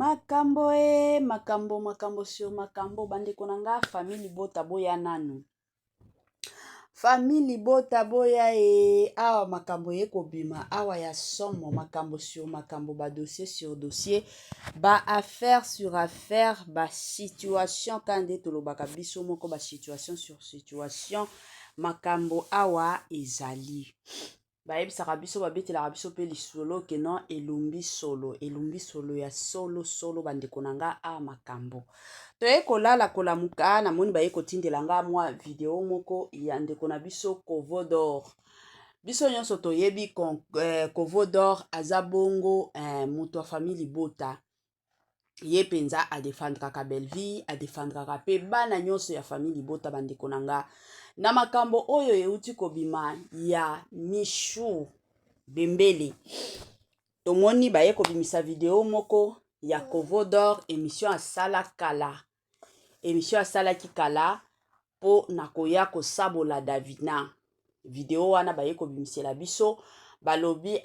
Makambo sur makambo bandeko na nga famille bota boya nanu. Famille bota boya awa makambo kobima awa ya somo makambo sur makambo ba dossier sur dossier ba affaire sur affaire ba situation kande tolobaka biso moko ba situation sur situation makambo awa ezali. Bayebisaka biso babetela biso pe lisolo ke non elumbi solo ya solo bandeko na nga a makambo toye kolala kolamuka na moni baye kotindela nga mwa video moko ya ndeko na biso Kovo d'Or. Biso nyonso toyebi Kovo d'Or aza bongo mutu wa famille bota ye penza adefandraka Belleville adefandraka pe bana nyonso ya famille bota bandeko na nga. Na makambo oyo euti kobima ya Michou Bembele tomoni baye kobimisa video moko ya Kovo d'Or émission asala kala po nakoya kosabola Davina. Video wana baye kobimisela biso balobi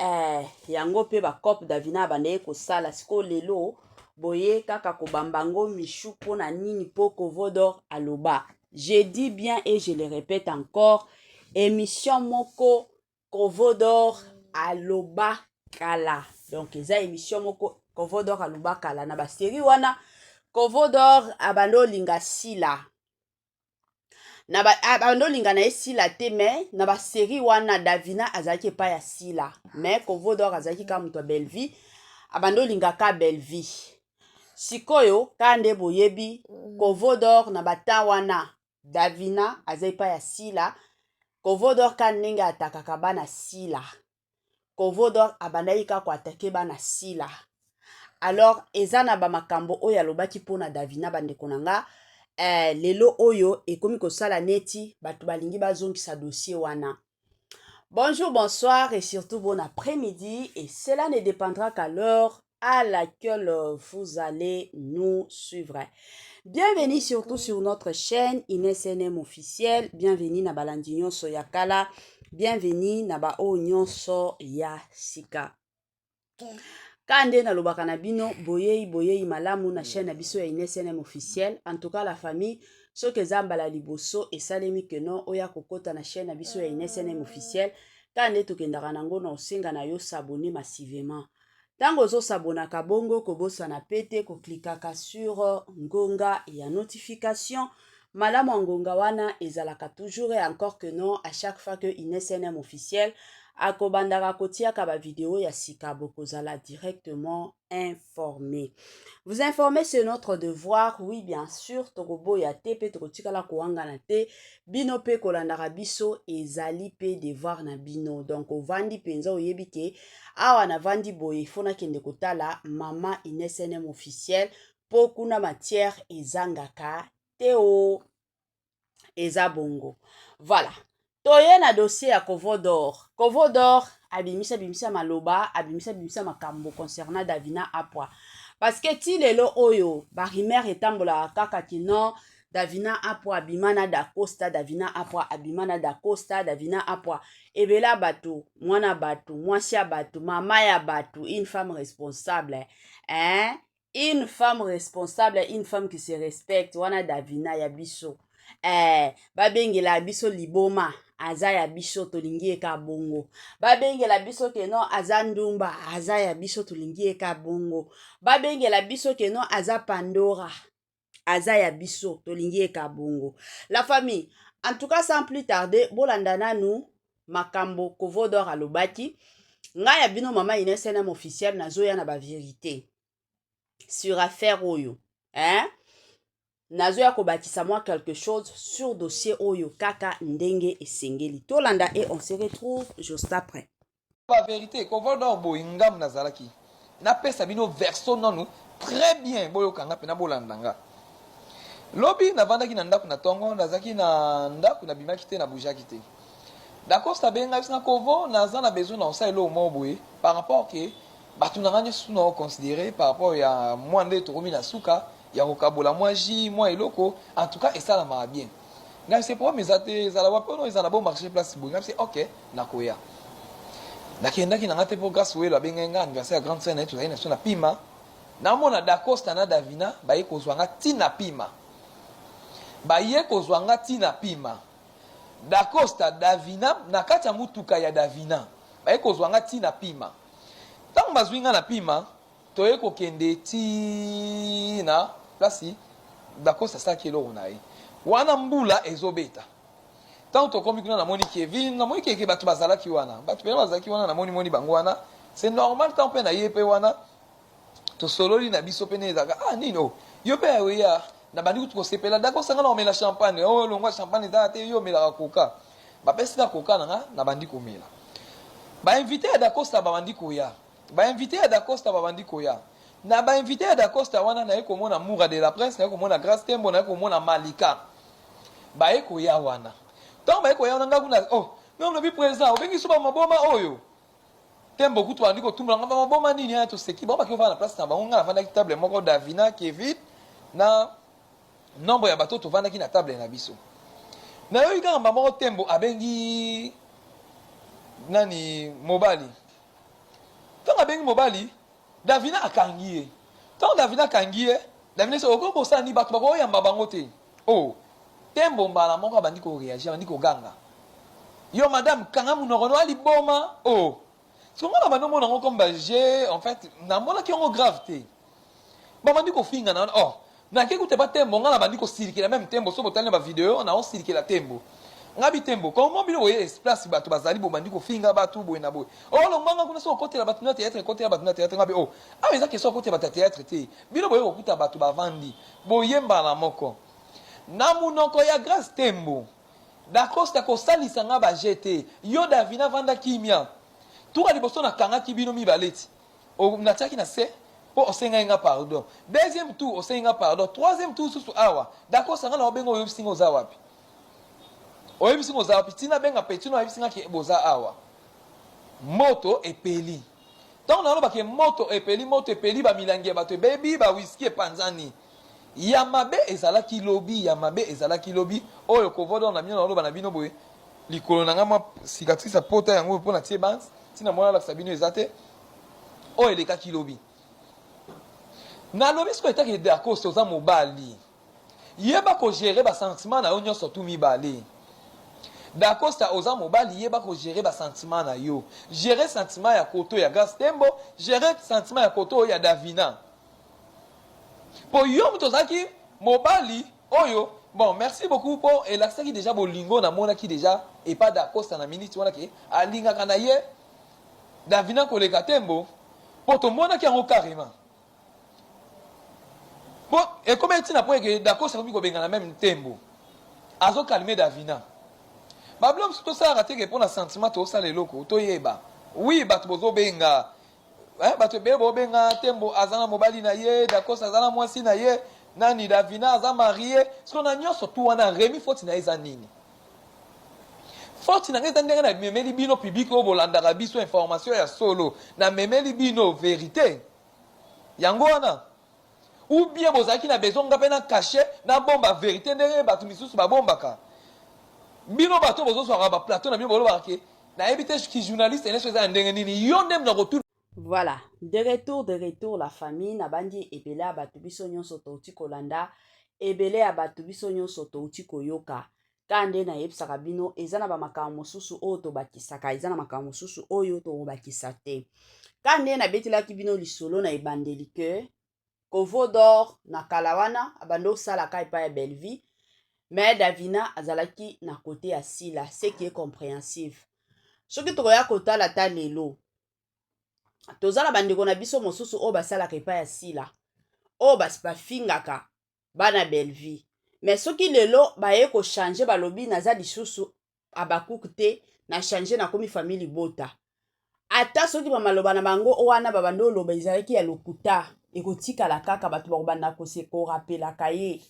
yango pe ba cop Davina bandaye kosala siko lelo boye kaka kobambango Michou po na nini po Kovo d'Or aloba. Je dis bien et je le répète encore, émission moko Kovo d'Or aloba kala. Donc eza émission moko Kovo d'Or aloba kala na ba série wana Kovo d'Or abando linga sila. Na ba abando linga na sila te mais na ba série wana Davina azaki pa ya sila. Mais Kovo d'Or azaki ka muto Belleville abando linga ka Belleville. Sikoyo kande boyebi Kovo d'Or na bata wana Davina azaipa ya sila Kovo d'Or kanenga atakaka bana sila Kovo d'Or abandaika ko atake bana sila. Alors ezana ba makambo oyo alobaki pona Davina bandeko na nga lelo oyo ekomi kosala neti batu balingi bazongisa dossier wana. Bonjour, bonsoir et surtout bon après-midi et cela ne dépendra qu'à l'heure à laquelle vous allez nous suivre. Bienvenue surtout sur notre chaîne InesNM officiel. Bienvenue na balandi nyonso ya kala. Bienvenue na ba o nyonso ya sika. Kande na lobaka na bino boyei malamu na chaîne na biso ya InesNM officiel. En tout cas la famille soki ezambala liboso esalemi ke non oya kokota na chaîne na biso ya InesNM officiel. Kande tokendaka nango na osenga na yo s'abonner massivement. Tango zo sabonaka bongo kobosa na pete ko klikaka sur ngonga ya notification. Malamu ngonga wana ezalaka toujours et encore que non à chaque fois que InesNM officiel akobandaka kotiaka ba vidéo ya sika bokozala directement informé. Vous informer c'est notre devoir, oui bien sûr, tokobo ya te pe tokotikala koanga na te, bino pe kolandaka biso ezali pe devoir na bino. Donc ovandi penza oyebi ke awa na vandi boye fona kende kotala mama InesNM officiel po kuna matière ezangaka teo eza bongo. Voilà. Toye na dossier ya Kovo d'Or. Kovo d'Or abimisa maloba, abimisa makambo concernant Davina Apwa. Parce que ti lelo oyo barimer etambola kaka kino Davina Apwa abimana da Costa, Davina Apwa abimana da Costa, Davina Apwa ebela batu, mwana batu, mwasia batu, mama ya batu, une femme responsable. Une femme responsable, une femme qui se respecte, wana Davina ya biso. Babengela biso liboma aza ya biso tolingi eka bongo. Babengela biso ke non aza ndumba aza ya biso tolingi eka bongo. Babengela biso ke non aza Pandora aza ya biso tolingi eka bongo. La famille, en tout cas sans plus tarder, bolandana nous makambo Kovo d'Or alobaki. Nga ya bino mama InesNM officiel nazoya na ba vérité sur affaire oyo. Nazoya kobakisa moi quelque chose sur dossier oyo kaka ndenge esengeli. Tolanda et on se retrouve juste après. La vérité, Kovo d'Or boingam nazalaki. Na pesa bino verso nanu très bien boyo kanga pena bolandanga. Lobi na vandaki na ndaku na tongo nazaki na ndaku na bimaki te na bujaki te. D'accord, ça benga bisna Kovo nazana besoin na osalo mo boye par rapport que batu na ngani suna considérer par rapport ya mwande to komi na suka. Ya kokabola mwa ji mwa eloko en tout cas esala ma bien ngai c'est pour mes até za la wapono ezana bon marché place bo ngai c'est OK nakoya nakendaki na ngate pour grâce welo abenga nga anniversaire grande scène tout ça na pima namona Dacosta na Davina baye kozwanga tina pima baye kozwanga tina pima Dacosta Davina na kati ya mutuka ya Davina baye kozwanga tina pima ntango bazwinga na pima toye kokende tina plasi Dacosta asalaki eloko na ye wana mbula ezobeta ntango tokomi kuna namoni Kevin namoni keke bato bazalaki wana bato pena bazalaki wana namoni bango wana c'est normal ntango mpe na ye mpe wana tosololi na biso pene ezalaka nino yo mpe aweya na bandi kutu kosepela Dacosta nga na omela champagne longwa champagne ezala te yo omelaka koka bapesika koka nanga na bandi komela bainvite ya Dacosta babandi koya bainvite ya Dacosta babandi koya na bainvite ya Dacosta wana naye komona Moura de la Prince naye komona Grace Tembo naye komona Malika baye koya wana ntango baye koya wana nga kuna non lobi président obengi so bamaboma oyo Tembo kutu bandi kotumbula nga bamaboma nini aya toseki bango baki ovanda na place na bango nga navandaki table moko Davina Kevin na nombre ya bato tovandaki na table na biso nayoki kaka mama Tembo abengi nani mobali ntango abengi mobali Davina akangi ye ntango Davina akangi ye Davina so okokosala ni bato bakoyamba bango te Tembo mbala moko abandi koreagir abandi koganga yo madame kanga munoko no aliboma sikonga na bando mona ngo comme bagé en fait namonaki yango grave te babandi kofinga na nake kute ba Tembo nga na bandi kosirikela même Tembo so botali na bavideo na osirikela Tembo ngabi Tembo comment bino oye espace bato bazali bobandi kofinga bato boye na boye longwanga kuna so okotela bato na théâtre ekotela bato na théâtre ngabi eza question okotela bato ya théâtre te bino boye kokuta bato bavandi boyembala moko na munoko ya Grace Tembo Dacosta kosalisa nga baje te yo Davina vanda kimia tuka liboso na kangaki bino mibale ti natiaki na se po osenga nga pardon deuxième tour osenga nga pardon troisième tour susu awa Dacosta nga na obenga oyebisinga oza wapi oyebisinga oza wapi tina benga petino oyebisinga ki boza awa moto epeli ntango nalobaki moto epeli bamilangi ya bato ebebi bawiski epanzani ya mabe ezalaki lobi oyo kovoda na bino naloba na bino boye likolo na nga mwa cicatrice ya pota yango mpo na tie bans ntina mwana alakisa bino eza te oyo elekaki lobi nalobi siko etaki Dacosta oza mobali yeba kogere basentiment na yo nyonso tu mibale Dacosta oza mobali yeba kogere basentiment na yo gere sentiment ya koto ya Grace Tembo gere sentiment ya koto ya Davina po yo moto ozalaki mobali oyo bon merci beaucoup po elakisaki déjà bolingo namonaki déjà epa Dacosta na minute wana ke alingaka na ye Davina koleka Tembo po tomonaki yango carrément po ekomi etina po eke Dacosta akomi kobenga na même Tembo azokalme Davina babilo mosusu tosalaka teke mpo na sentiment tosala eloko toyeba oui bato bozobenga bato ebele bobenga Tembo aza na mobali na ye Dacosta aza na mwasi na ye nani Davina aza marie siko na nyonso tu wana remi foti na ye eza nini foti na ngai eza ndenge na memeli bino publike oyo bolandaka biso information ya solo na memeli bino verité yango wana ou bien bozalaki na besoin nga mpe na cache na bomba verité ndenge bato misusu babombaka bino bato bozozwaka baplateau na bino bolobaka ke nayebi te ki journaliste eneso eza na ndenge nini yo nde na kotu. Voilà, de retour la famille na bandi ebele ya bato biso nyonso touti kolanda ebele ya bato biso nyonso touti koyoka kande na yebisaka bino eza na bamakambo mosusu oyo tobakisaka eza na makambo mosusu oyo tobakisa te kande na betelaki bino lisolo na ebandeli ke Kovo d'or na kala wana abandi osalaka epai ya Belleville mais Davina azalaki na kote ya Sila ce qui est compréhensive soki tokoya kotala ta lelo tozala bandeko na biso mosusu oyo basalaka epai ya Sila oyo bafingaka bana Belleville mais soki lelo baye kochange balobi naza lisusu abakuku te na change nakomi famille Libota ata soki bamaloba na bango wana babandi oloba ezalaki ya lokuta ekotikala kaka bato bakobanda korapelaka ye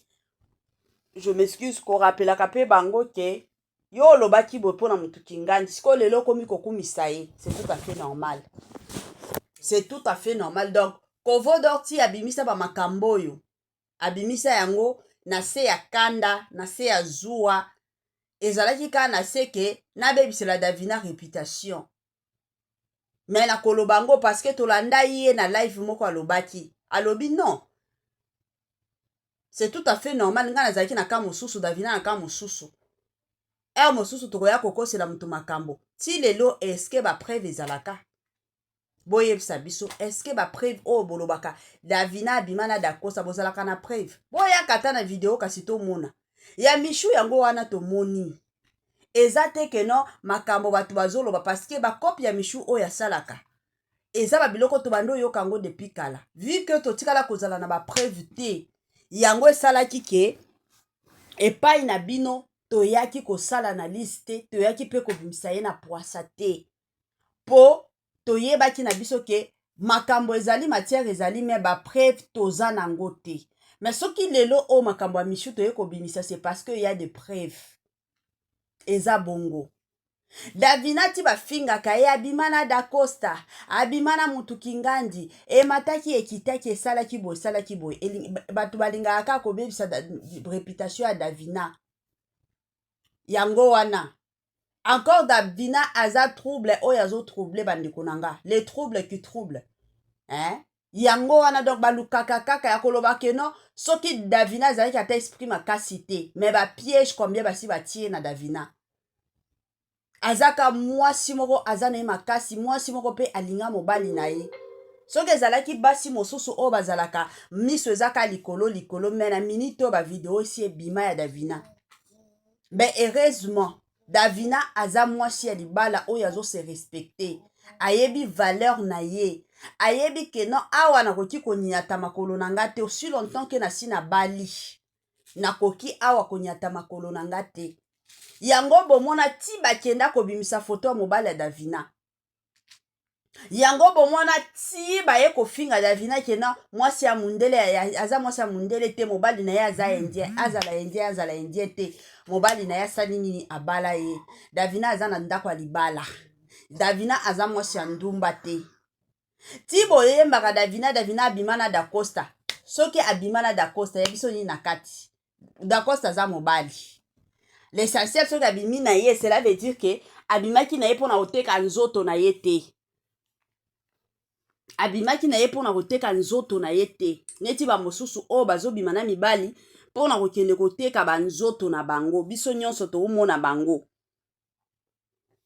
je m'excuse korapelaka mpe bango ke yo olobaki boye mpo na motu kingandi sikoyo lelo okomi kokumisa ye c'est tout à fait normal. C'est tout à fait normal. Donc, Kovo d'or ti abimisa ba makambo oyo. Abimisa yango na se ya kanda, na se ya zuwa. Ezalaki ka na se ke na bebisela Davina réputation. Mais na kolobango parce que tolanda ye na live moko alobaki. alobi non. C'est tout à fait normal. Nga nazalaki na ka mosusu, Davina na ka mosusu. Mosusu tokoya kokosela mutu makambo. Ti lelo eske ba preuve ezalaka. Boyebisa biso eske ba preuve o bolobaka Davina abimana dakosa bozalaka na preuve. Boya kata na video kasi to mona. Ya Michu yango wana to moni. Eza te ke no makambo batu bazoloba parce que ba copie ya Michu o ya salaka. Eza ba biloko to bando yoka ngo depuis kala. Vu que to tikala kozala na ba preuve te. Yango esalaki ke epai na bino toyaki kosala na liste toyaki pe kobimisa ye na poasa te po toyebaki na biso ke makambo ezali matière ezali me ba preuve toza nango te mais soki lelo o makambo ya Michu toye kobimisa c'est parce que y a des preuves eza bongo. Davina ti bafingaka ye abimana dacosta abimana mutu kingandi emataki ekitaki esalaki boye batu balingaka kaka kobebisa réputation ya Davina yango wana encore Davina aza trouble oyo azo trouble bandeko nanga les troubles qui trouble yango wana donc balukaka kaka ya koloba keno soki Davina azalaki ata esprit makasi te mais bapiège combien basi batie na Davina azaka mwasi moko aza na ye makasi mwasi moko pe alinga mobali na ye soki ezalaki basi mosusu oyo bazalaka miso ezaka likolo me na minute oyo bavideo esi ebima ya Davina mais heureusement Davina aza mwasi ya libala oyo azose respecte ayebi valeur na ye ayebi ke no awa nakoki koniata makolo na nga te aussi longtemps ke nasi na bali nakoki awa koniata makolo na nga te yango bomona ti bakenda kobimisa foto ya mobali ya Davina yango bomona ti baye kofinga Davina kena mwasi ya mundele aza mwasi ya mundele te mobali na ye aza indien azala indien te mobali na ye asali nini abala ye Davina aza na ndako ya libala Davina aza mwasi ya ndumba te ti boyembaka Davina abimana dacosta soki abimana dacosta ya biso nini na kati dacosta aza mobali l'essentiel soki abimi na ye cela veut dire que abimaki na ye mpona koteka nzoto na ye te abimaki na ye mpona koteka nzoto na ye te neti bamosusu oyo bazobima na mibali mpona kokende koteka banzoto na bango biso nyonso toomona bango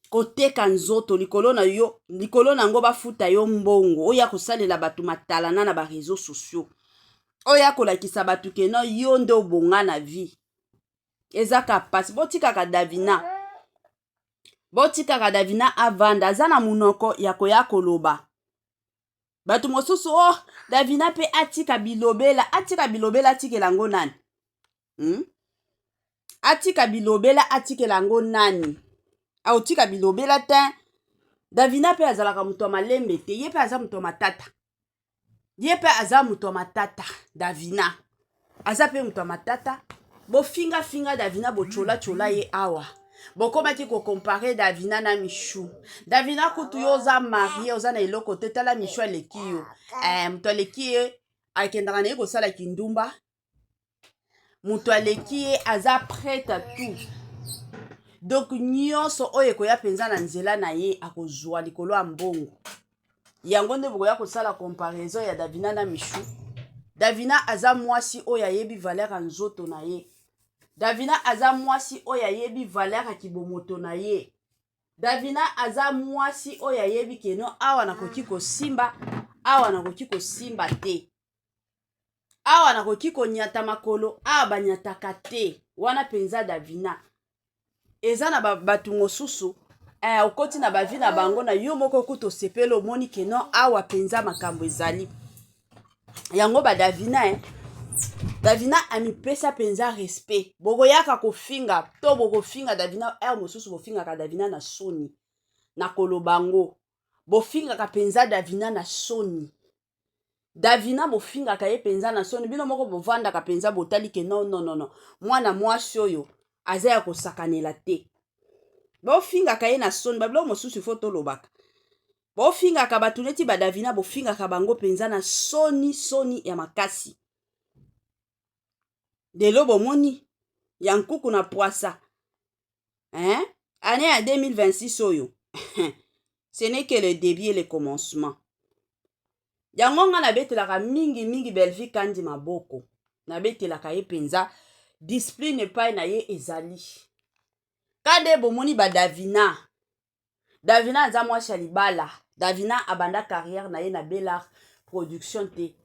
koteka nzoto likolo na yo likolo nango bafuta yo mbongo oyo ya kosalela bato matalana na bareseau sociaux oyo ya kolakisa bato keno yo nde obonga na vie ezaka pasi botikaka Davina avanda aza na munoko ya koya koloba bato mosusu Davina pe atika bilobela atikela ngo nani atika bilobela atikela ngo nani aotika bilobela te Davina pe azalaka mutu ya malembe te ye pe aza mutu ya matata Davina aza pe mutu ya matata bofinga Davina bochola ye awa bokomaki kokompare Davina na Michu Davina kutu yo oza marie oza na eloko te tala Michu aleki yo mutu aleki ye akendaka na ye kosala kindumba mutu aleki ye aza prête à tout donc nyonso oyo ekoya mpenza na nzela na ye akozwa likolo ya mbongo yango nde bokoya kosala comparaison ya Davina na Michu Davina aza mwasi oyo ayebi valeur ya nzoto na ye Davina aza mwasi oyo ayebi valeur ya kibomoto na ye Davina aza mwasi oyo ayebi keno awa nakoki kosimba te awa nakoki konyata makolo awa banyataka te wana penza Davina eza na bato mosusu okoti na bavi na bango na yo moko kuto sepele omoni keno awa penza makambo ezali yango Davina amipesa penza respect bokoyaka kofinga to bokofinga Davina mosusu bofingaka Davina na soni na kolobango bofingaka penza Davina na soni Davina bofingaka ye penza na soni bino moko bovandaka penza botali ke non mwana mwasi oyo aza ya kosakanela te bofingaka ye na soni babilo mosusu ifo tolobaka bofingaka bato neti Davina bofingaka bango penza na soni ya makasi lelo bomoni ya nkuku na poisa année ya 2026 oyo ce n'est que le début et le commencement yango nga nabetelaka mingi Belvi Kandi maboko nabetelaka ye penza discipline epai na ye ezali kade bomoni ba Davina aza mwasi ya libala. Davina abanda carrière na ye na Belar production te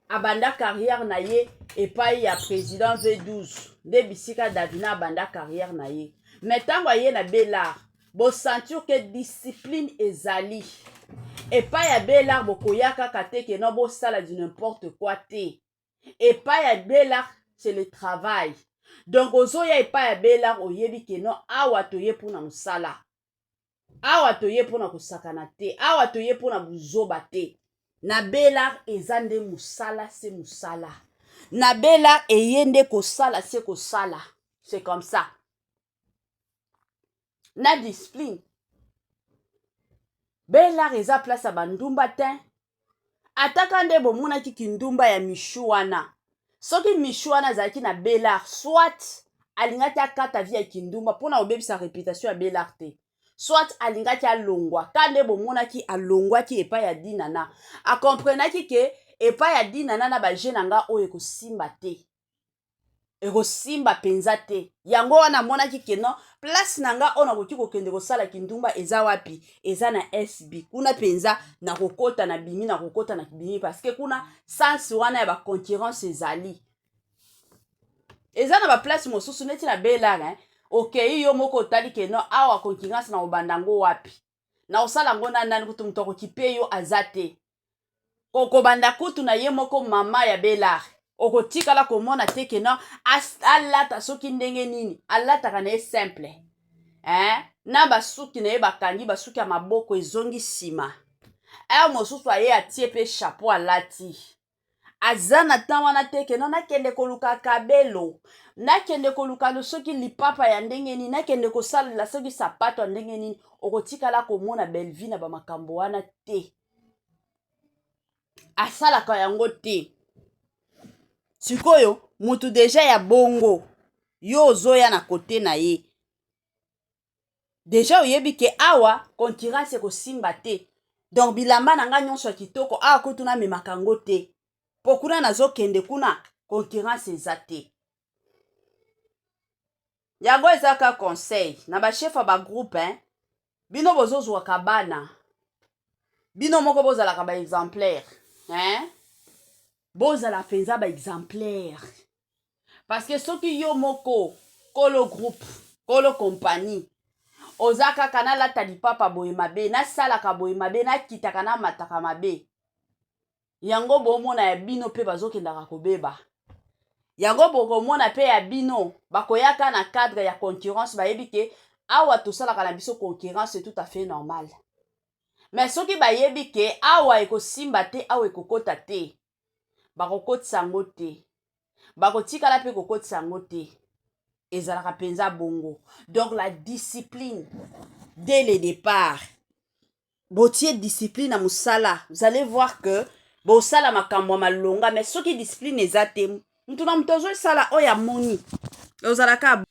abanda carrière na ye epai ya président V12 nde bisika Davina abanda carrière na ye mais ntango aye na Belar bosentir ke discipline ezali epai ya Belar bokoya kaka te ke no bosala du n'importe quoi te epai ya Belar c'est le travail donc ozoya epai ya Belar oyebi ke no awa toye mpona mosala awa toye mpona kosakana te awa toye mpona buzoba te na Belar eza nde mosala se mosala na Belar eye nde kosala se kosala c'est comme ça na discipline Belar eza place ya bandumba te ataka nde bomonaki kindumba ya Michu wana soki Michu wana azalaki na Belar soit alingaki akata vi ya kindumba mpona obebisa réputation ya Belar te soit alingaki alongwa kande bomonaki alongwaki epai ya Dinana akomprenaki ke epai ya Dinana na bajeune nga oyo ekosimba te ekosimba penza te yango wana monaki ke no place na nga ona koki kokende kosala kindumba eza wapi eza na SB kuna penza na kokota na bimi na kokota na bimi parce que kuna sens wana ya ba concurrence ezali eza na ba place mosusu neti na Belar okei yo moko otali ke no awa concurrence na obandango wapi na osala ngo na nani kutu mutu akokipe yo aza te kokobanda kutu na ye moko mama ya Belar okotikala komona te ke no alata soki ndenge nini alataka na ye simple na basuki na ye bakangi basuki ya maboko ezongi nsima mosusu aye atie pe chapeau alati aza na ntan wana te ke no nakende koluka kabelo nakende koluka soki lipapa ya ndenge nini nakende kosalela soki sapato ya ndenge nini okotikala komona Belvi na bamakambo wana te asalaka yango te sikoyo mutu deja ya bongo yo ozoya na kote na ye deja oyebi ke awa concurrence ekosimba te donc bilamba na nga nyonso ya kitoko awa kutu namemaka yango te po kuna nazokende kuna concurrence eza te yango ezaka conseil na bashefa bagroupe bino bozozwaka bana bino moko bozalaka baexemplaire bozala mpenza baexemplaire parce que soki yo moko kolo groupe kolo compagnie oza kaka nalata lipapa boye mabe nasalaka boye mabe nakitaka namataka mabe yango bomona ya bino mpe bazokendaka kobeba yango bokomona mpe ya bino bakoyaka na cadre ya concurrence bayebi ke awa tosalaka na biso concurrence tout à fait normal mais soki bayebi ke awa ekosimba te awa ekokota te bakokotisa yango te bakotikala mpe kokotisa yango te ezalaka mpenza bongo donc la discipline dès le départ botie discipline na mosala vous allez voir que bosala makambo ya malonga mais soki discipline eza te mutu na mutu azosala oyo amoni ozalaka